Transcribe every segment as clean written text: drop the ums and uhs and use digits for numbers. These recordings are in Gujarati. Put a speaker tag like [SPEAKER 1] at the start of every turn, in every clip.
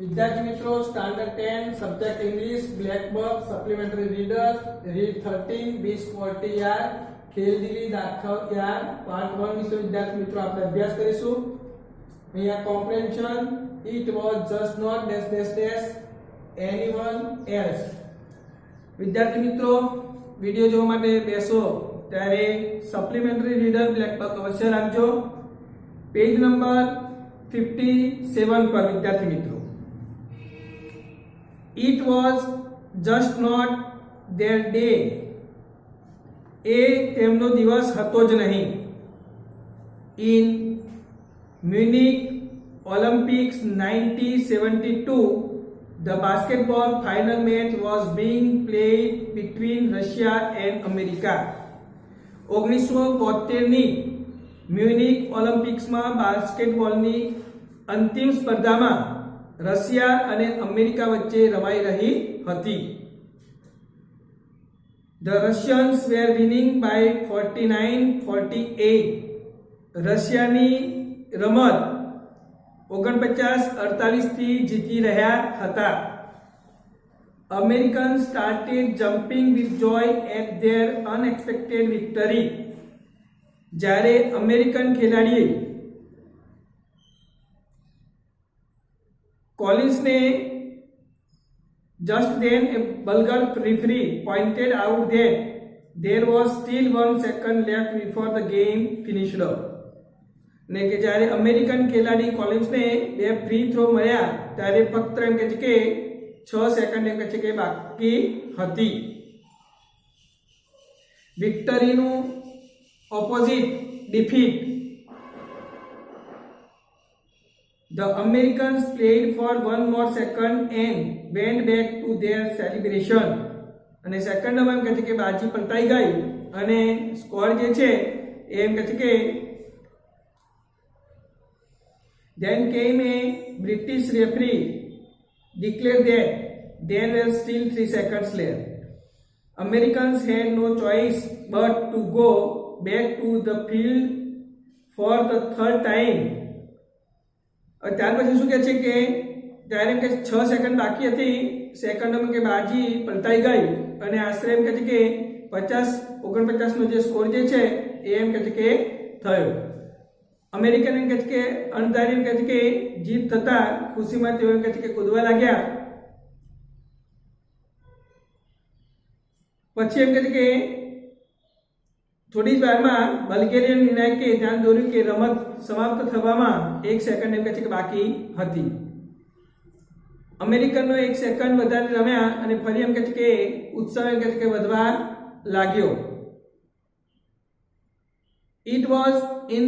[SPEAKER 1] विद्यार्थी मित्रों standard 10 subject English black book supplementary reader read 13 20 40 यार खेल दिली दाखव यार पार्ट 1 વિશે વિદ્યાર્થી મિત્રો આપણે અભ્યાસ કરીશું અહીંયા comprehension it was just not dash dash dash anyone else વિદ્યાર્થી મિત્રો વિડિયો જોવા માટે બેસો ત્યારે સપ્લિમેન્ટરી રીડર બ્લેક બુક અવશ્ય રાખજો પેજ નંબર 57 પર વિદ્યાર્થી મિત્રો It was just not their day. એ તેમનો દિવસ હતો જ નહીં. In Munich Olympics 1972, the basketball final match was being played between Russia and America. 1972 ની મ્યુનિક ઓલિમ્પિક્સમાં બાસ્કેટબોલની અંતિમ સ્પર્ધામાં રશિયા અને અમેરિકા વચ્ચે રમાઈ રહી હતી. The Russians were winning by 49-48. રશિયાની રમત 49-48 થી જીતી રહ્યા હતા. Americans started jumping with joy at their unexpected victory. જ્યારે અમેરિકન ખેલાડીએ Collins ने just then a Bulgar referee pointed out that there was still 1 second left before the game finished up. ने के જ્યારે અમેરિકન ખેલાડી કોલિન્સ ને બે ફ્રી થ્રો મળ્યા ત્યારે ફક્ત એમ કહે છે કે 6 સેકન્ડ એમ કહે છે કે બાકી હતી. વિક્ટરીનું opposite defeat. The Americans played for 1 more second and went back to their celebration. અને સેકન્ડ નંબર એમ કહે છે કે બાજી પલટાઈ ગઈ અને સ્કોર જે છે એમ કહે છે કે then came a British referee declared that there were still 3 seconds left. Americans had no choice but to go back to the field for the third time. ત્યાર પછી શું કહે છે કે ત્યારે એમ કે 6 સેકન્ડ બાકી હતી સેકન્ડમાં કે બાજી પલટાઈ ગઈ અને આશરે એમ કહે છે કે 50-49 નો જે સ્કોર જે છે એ એમ કહે છે કે થયો. અમેરિકન એમ કહે છે કે અણધારી એમ કહે છે કે જીત થતા ખુશીમાં તેઓ એમ કહે છે કે કૂદવા લાગ્યા. પછી એમ કહે છે કે થોડી જ વારમાં બલ્ગેરિયન નિર્ણાયકે ધ્યાન દોર્યું કે રમત સમાપ્ત થવામાં 1 સેકન્ડ એમ કહે છે કે બાકી હતી. અમેરિકનનો 1 સેકન્ડ વધારે રમ્યા અને ફરી એમ કહે છે કે ઉત્સાહ એમ કહે છે કે વધવા લાગ્યો. It was in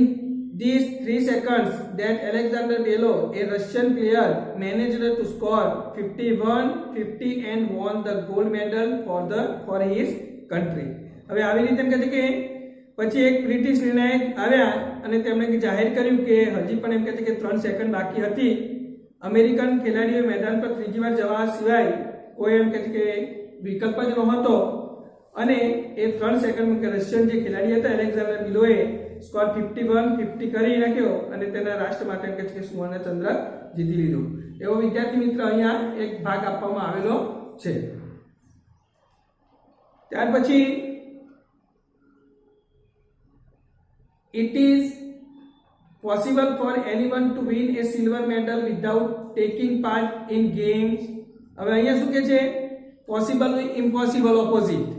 [SPEAKER 1] these 3 seconds that Alexander Belov, a Russian player, managed to score 51-50 and won the gold medal for his country. હવે આવી રીતે એમ કહે છે કે પછી એક બ્રિટિશ નિર્ણાયક આવ્યા અને તેમણે જાહેર કર્યું કે હજી પણ એમ કહે છે કે 3 સેકન્ડ બાકી હતી. અમેરિકન ખેલાડીઓએ મેદાન પર ત્રીજી વાર જવા સિવાય કોઈ એમ કહે છે કે વિકલ્પ જ નહોતો અને એ 3 સેકન્ડમાં કે રશિયન જે ખેલાડી હતા એલેક્ઝાન્ડર બેલોવે સ્કોર 51-50 કરી નાખ્યો અને તેના રાષ્ટ્ર માટે એમ કહે છે કે સુવર્ણ ચંદ્રક જીતી લીધો. એવો વિદ્યાર્થી મિત્ર અહીંયા એક ભાગ આપવામાં આવેલો છે. ત્યાર પછી It is possible for anyone to win a silver medal without taking part in games. હવે અહીંયા શું કહે છે પોસિબલ ઇમ્પોસિબલ ઓપોઝિટ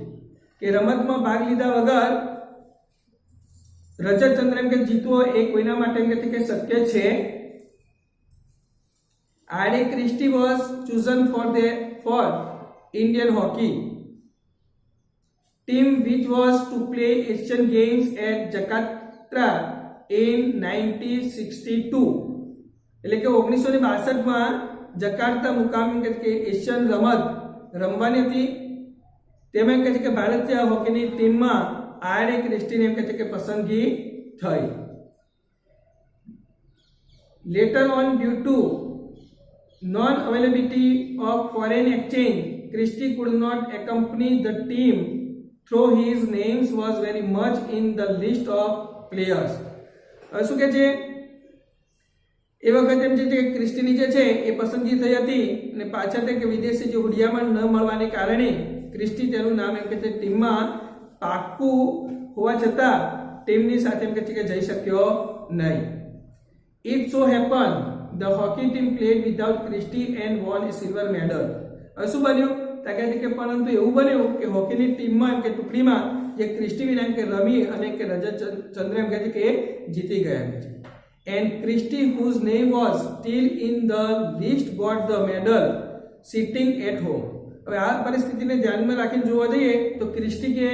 [SPEAKER 1] કે રમતમાં ભાગ લીધા વગર રજત ચંદ્રક એમ કે જીતવો એ કોઈના માટે એમ કે શક્ય છે. આડે Christie was chosen for Indian hockey team which was to play Asian Games at Jakarta in 1962. એટલે કે 1962 માં જકાર્તા મુકામે કે એશિયન રમત રમવાની હતી. તેમાં કહે છે કે ભારતીય હોકીની ટીમમાં આરએ ક્રિસ્ટીને એમ કહે છે કે પસંદગી થઈ. Later on, due to non-availability of foreign exchange, Christie could not accompany the team, though his name was very much in the list of players. શું કે છે એ વખતે એમ છે કે ક્રિસ્ટીની જે છે એ પસંદગી થઈ હતી અને પાછળ તે કે વિદેશી જે હુડિયામણ ન મળવાને કારણે ક્રિસ્ટી તેનું નામ એમ કે છે ટીમમાં પાક્કું હોવા છતાં ટીમની સાથે એમ કે છે કે જઈ શક્યો નહીં. It so happen the hockey team played without Christy and won a silver medal. હવે શું બન્યું કે પરંતુ એવું બન્યું કે હોકીની ટીમમાં એમ કે ટુકડીમાં જે ક્રિસ્ટી વિના એમ કે રમી અને કે રજત ચંદ્ર એમ કે છે કે જીતી ગયા એમ છે. And Christy, whose name was still in the list, got the medal sitting at home. હવે આ પરિસ્થિતિને ધ્યાનમાં રાખીને જોવા જઈએ તો ક્રિસ્ટી કે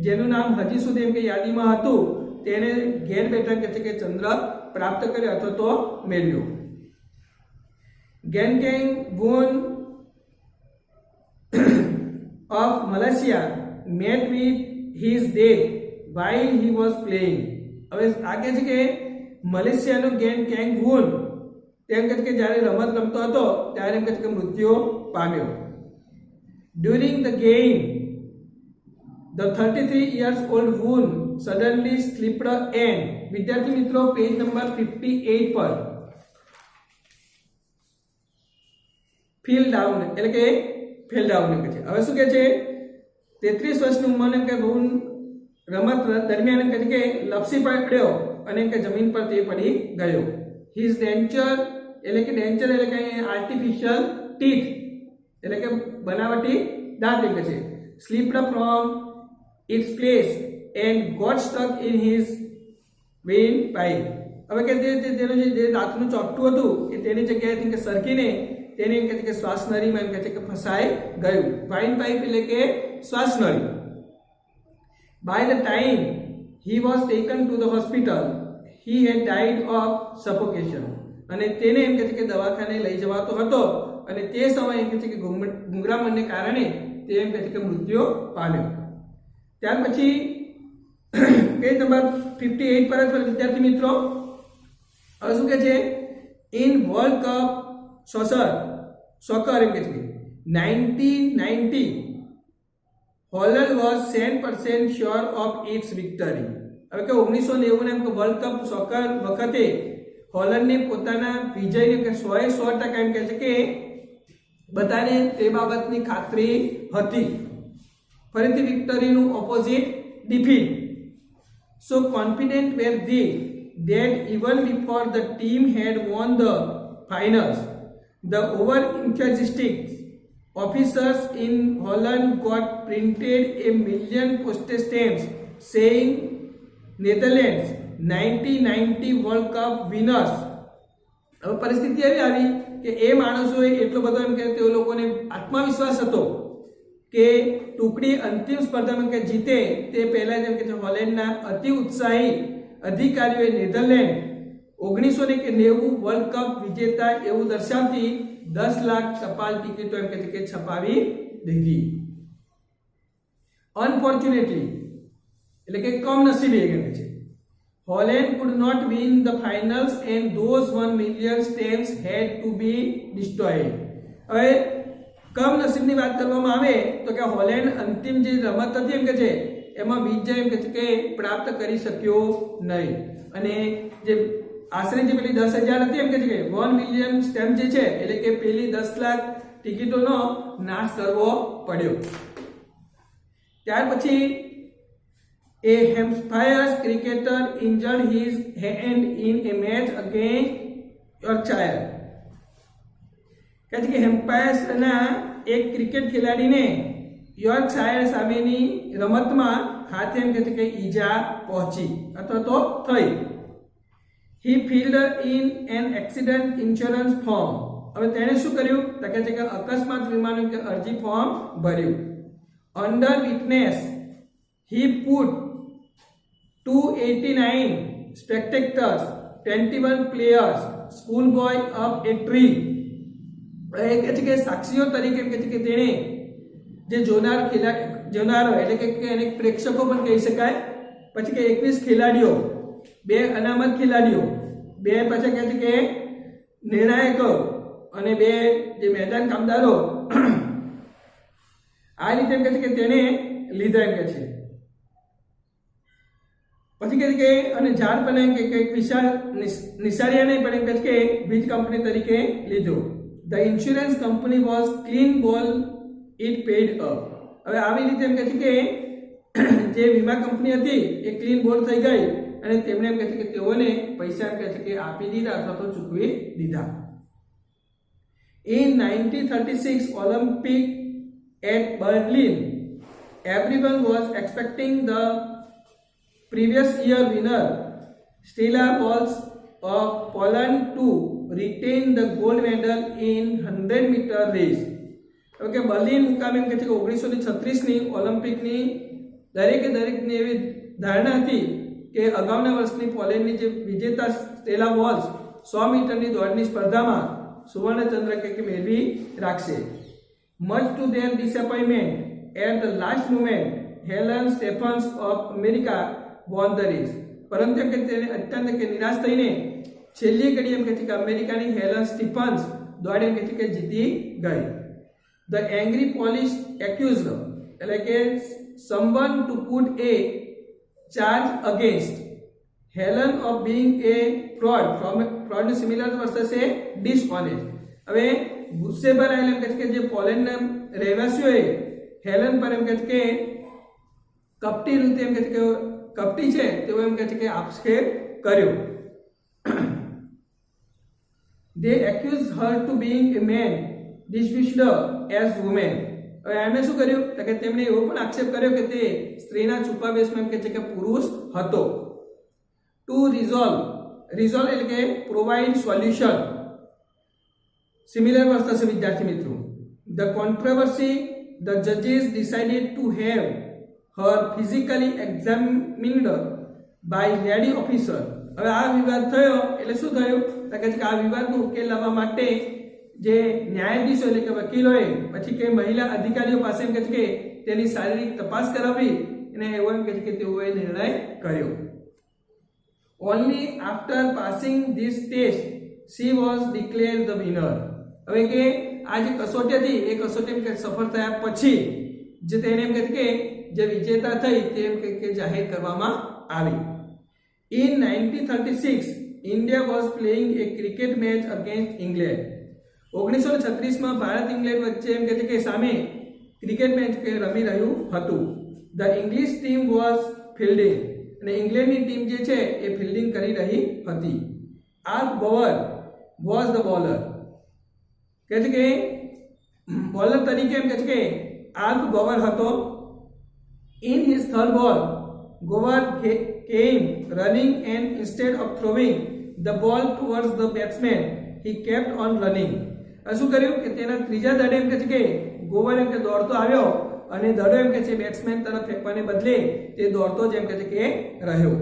[SPEAKER 1] જેનું નામ હજી સુધી એમ કે યાદીમાં હતું તેને ઘેર બેઠા કે છે કે ચંદ્ર પ્રાપ્ત કર્યો અથવા તો મેળવ્યો. Genkeng won of Malaysia met with his death while he was playing. હવે આ કહે છે કે મલેશિયાનો ગેન કેંગ વુન તેમ કહે છે કે જ્યારે રમત રમતો હતો ત્યારે એમ કહે છે કે મૃત્યુ પામ્યો. During the game the 33 years old one suddenly slipped and. વિદ્યાર્થી મિત્રો પેજ નંબર 58 પર ફીલ ડાઉન એટલે કે ફેલ ડાઉન કહે છે. હવે શું કહે છે 33 વર્ષની ઉંમરે કે વુન રમત દરમિયાન એમ કહે છે કે લપસી પડ્યો અને કે જમીન પર તે પડી ગયો. હિઝ ડેન્ચર એટલે કે ડેન્ચર એટલે કે આર્ટિફિશિયલ ટીથ એટલે કે બનાવટી દાંત એમ કે છે slipped from its place and got stuck in his windpipe. હવે કે તેનું જે દાંતનું ચોકટું હતું એ તેની જગ્યાએથી કે સરકીને તેને એમ કહે છે કે શ્વાસ નળીમાં એમ કહે છે કે ફસાઈ ગયું. વાઇન પાઇપ એટલે કે શ્વાસ નળી. By the time he was taken to the hospital, he had died of suffocation. અને તેને એમ કહે છે કે દવાખાને લઈ જવાતો હતો અને તે સમયે એમ કહે છે કે ગુંગરામણને કારણે તે એમ કહે છે કે મૃત્યુ પામ્યો. ત્યાર પછી પેજ નંબર 58 પર વિદ્યાર્થી મિત્રો હવે શું કહે છે ઇન વર્લ્ડ કપ સોકર એમ કહે છે 1990 Holland was 100% sure of its victory. હવે કે 1990 એમ કે વર્લ્ડ કપ સોકર વખતે હોલેન્ડને પોતાના વિજયને કે 100% એમ કહે છે કે બધાને તે બાબતની ખાતરી હતી. ફરીથી વિક્ટરીનું opposite defeat. So confident were they that even before the team had won the finals, the over enthusiastic officers in Holland got printed a million postage stamps saying Netherlands 1990 World Cup winners. હવે પરિસ્થિતિ એવી આવી કે એ માણસોએ એટલો બધો એમ કે તે લોકોને આત્મવિશ્વાસ હતો કે ટુકડી અંતિમ સ્પર્ધામાં કે જીતે તે પહેલા જેમ કે હોલેન્ડના અતિ ઉત્સાહી અધિકારીઓએ નેધરલેન્ડ 1990 વર્લ્ડ કપ વિજેતા એવું દર્શાવતી 10 લાખ ટપાલ ટિકિટો એમ કે છપાવી દીધી. અનફોર્ચ્યુનેટલી એટલે કે કમનસીબે એમ કે છે Holland could not win the finals and those 1 million stamps had to be destroyed. હવે કમનસીબની વાત કરવામાં આવે તો કે હોલેન્ડ અંતિમ જે રમત હતી એમ કે છે એમાં વિજય એમ કે છે કે પ્રાપ્ત કરી શક્યો નહીં અને જે આશરે જે પેલી 10,000 હતી એમ કે છે કે 1 મિલિયન સ્ટેમ્પ જે છે એટલે કે પેલી 10 લાખ ટિકિટોનો નાશ કરવો પડ્યો. ત્યાર પછી a Hampshire cricketer injured his hand in a match against Yorkshire. કહે છે કે હેમ્પાયર્સના એક ક્રિકેટ ખેલાડીને યોર્કશાયર સામેની રમતમાં હાથે એમ કહે છે કે ઈજા પહોંચી અથવા તો થઈ. He filled in an accident insurance form. હવે તેણે શું કર્યું તો કહે છે કે અકસ્માત વીમાનું કે અરજી ફોર્મ ભર્યું. Under witness he put 289 spectators, 21 players, schoolboy up a tree. કહે છે કે સાક્ષીઓ તરીકે એમ કહે છે કે તેણે જે જોનારો એટલે કે એને પ્રેક્ષકો પણ કહી શકાય પછી કે 21 ખેલાડીઓ 2 અનામત ખેલાડીઓ 2 પછી કહે છે કે નિર્ણાયકો અને 2 જે મેદાન કામદારો આ રીતે એમ કહે છે કે તેને લીધા એમ કહે છે. પછી કહે છે કે અને ઝાડ પણ એમ કે વિશાળ નિશાળિયા નહીં પણ એમ કહે છે કે વીજ કંપની તરીકે લીધો. The insurance company was clean બોલ ઇટ પેડ અપ. હવે આવી રીતે એમ કહે છે કે જે વીમા કંપની હતી એ ક્લીન બોલ થઈ ગઈ અને તેમણે એમ કહે છે કે તેઓને પૈસા એમ કહે છે કે આપી દીધા અથવા તો ચૂકવી દીધા. In 1936 Olympic at Berlin, everyone was expecting the previous year winner Stella Walsh of Poland to retain the gold medal in 100-meter race. Okay, Berlin મુકામે એમ કહે છે કે 1936ની ઓલિમ્પિકની દરેકની એવી ધારણા હતી કે અગાઉના વર્ષની પોલેન્ડની જે વિજેતા સ્ટેલા વોલ્સ 100 મીટરની દોડની સ્પર્ધામાં સુવર્ણ ચંદ્રક મેળવી રાખશે. Much to their disappointment at the last moment Helen Stephens of America won the race. પરંતુ એમ કે તેને અત્યંત કે નિરાશ થઈને છેલ્લી ઘડી એમ કહે છે કે અમેરિકાની હેલન સ્ટીફન્સ દોડ એમ કહે છે કે જીતી ગઈ. ધ એંગ્રી પોલિશ એક્યુઝડ એટલે કે someone to put a charge against Helen of being a fraud similar versus a dishonest. હવે ગુસ્સે ભરાયેલા એમ કહે છે કે જે પોલેન્ડના રહેવાસીઓએ હેલન પર એમ કહે છે કે કપટી રીતે એમ કહે છે કે કપટી છે તેઓ એમ કહે છે કે આક્ષેપ કર્યો. They accused her to being a man disguised as woman. હવે એમણે શું કર્યું કે તેમણે એવો પણ આક્ષેપ કર્યો કે તે સ્ત્રીના છુપા વેશમાં એમ કહે છે કે પુરુષ હતો. ટુ રિઝોલ્વ એટલે કે પ્રોવાઇડ સોલ્યુશન સિમિલર વર્સ થશે વિદ્યાર્થી મિત્રો. ધ કોન્ટ્રોવર્સી ધ જજીસ decided to have her physically examined by lady officer. હવે આ વિવાદ થયો એટલે શું થયું કે આ વિવાદનો ઉકેલ લાવવા માટે જે ન્યાયાધીશો એટલે કે વકીલોએ પછી કે મહિલા અધિકારીઓ પાસે એમ કહે છે કે તેની શારીરિક તપાસ કરાવી અને એવો એમ કહે છે કે તેઓએ નિર્ણય કર્યો. Only after passing this test she was declared the winner. હવે કે આ જે કસોટી હતી એ કસોટી એમ કે સફળ થયા પછી જે તેને એમ કહે છે કે જે વિજેતા થઈ તે એમ કે જાહેર કરવામાં આવી. In 1936 India was playing a cricket match against England. 1936માં ભારત ઇંગ્લેન્ડ વચ્ચે એમ કહે છે કે સામે ક્રિકેટ મેચ રમી રહ્યું હતું. The English team was fielding અને ઇંગ્લેન્ડની ટીમ જે છે એ ફિલ્ડિંગ કરી રહી હતી. Arch Bower was the bowler. કહે છે કે બોલર તરીકે એમ કહે છે કે આર્ક બોવર હતો. ઇન હિઝ થર્ડ બોલ ગોવર came running and instead of throwing the ball towards the batsman he kept on running. શું કર્યું કે તેના ત્રીજા દડે એમ કહે છે કે ગોવર એમ કે દોડતો આવ્યો અને દડો એમ કે છે બેટ્સમેન તરફ ફેંકવાને બદલે તે દોડતો જ એમ કહે છે કે રહ્યો.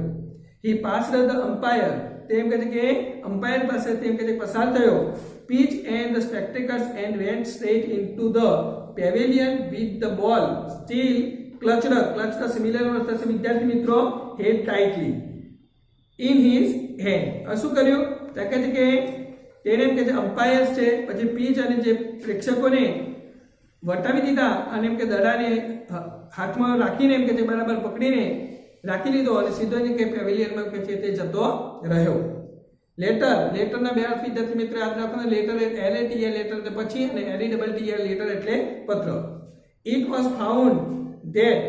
[SPEAKER 1] he passed the umpire. તે એમ કહે છે કે અમ્પાયર પાસે તે એમ કહે છે પસાર થયો. pitch and the spectacles and went straight into the pavilion with the ball still clutched similar થશે વિદ્યાર્થી મિત્રો head tightly in his hand. શું કર્યું તો કહે છે કે તેને એમ કે છે અમ્પાયર્સ છે પછી પીચ અને જે પ્રેક્ષકોને વટાવી દીધા અને એમ કે દડાને હાથમાં રાખીને એમ કે છે બરાબર પકડીને રાખી લીધો અને સીધો જ કે પેવેલિયનમાં કે છે તે જતો રહ્યો. લેટરના બે અર્થ વિદ્યાર્થી મિત્રો યાદ રાખવાનું. લેટર LATR લેટર એટલે પછી અને LETTR લેટર એટલે પત્ર. It was found that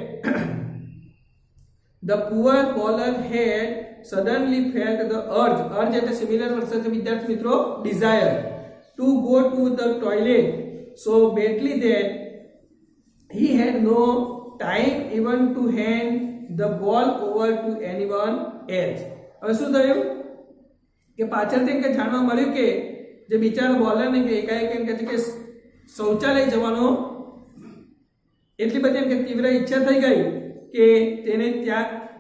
[SPEAKER 1] the poor bowler had suddenly felt the urge એટલે similar versus વિદ્યાર્થી મિત્રો desire to go to the toilet so badly that he had no time even to hand the ball over to anyone else. હવે શું થયું કે પાછળથી કે જાણવા મળ્યું કે જે બિચારા બોલરને કે એકાએક એમ કહે છે કે શૌચાલય જવાનો એટલી બધી એમ કે તીવ્ર ઈચ્છા થઈ ગઈ કે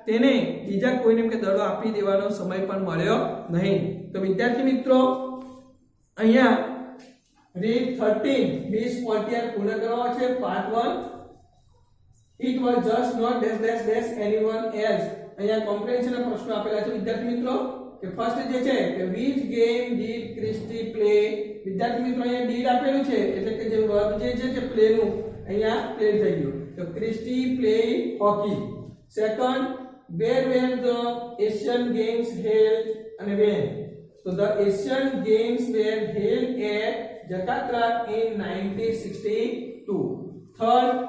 [SPEAKER 1] તેને બીજા કોઈને એમ કે દડો આપી દેવાનો સમય પણ મળ્યો નહીં. તો વિદ્યાર્થી મિત્રો અહીંયા રીડ 13 20 40 પૂર્ણ કરવા છે. Part 1 it was just not dash anyone else. અહીંયા કોમ્પ્રિહેન્શનના પ્રશ્નો આપેલા છે વિદ્યાર્થી મિત્રો કે ફર્સ્ટ જે છે કે which game did Christy play. વિદ્યાર્થી મિત્રો અહીંયા ડીડ આપેલું છે એટલે કે જે વર્બ જે છે પ્લે નું અહીંયા પ્લે થઈ ગયું. તો Christie play hockey. Second where were the Asian Games held and when? So the Asian Games were held at Jakarta in 1962. Third,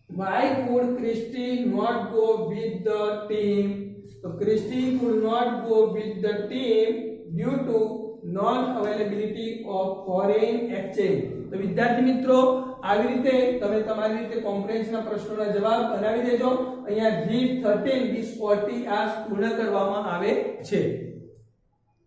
[SPEAKER 1] why could Christie not go with the team? So Christie could not go with the team due to non-availability of foreign exchange. તો વિદ્યાર્થી મિત્રો આવી રીતે તમે તમારી રીતે કોમ્પ્રિહેન્શનના પ્રશ્નોના જવાબ બનાવી દેજો. અહીંયા રીડ 13 these 40 hours પૂર્ણ કરવામાં આવે છે.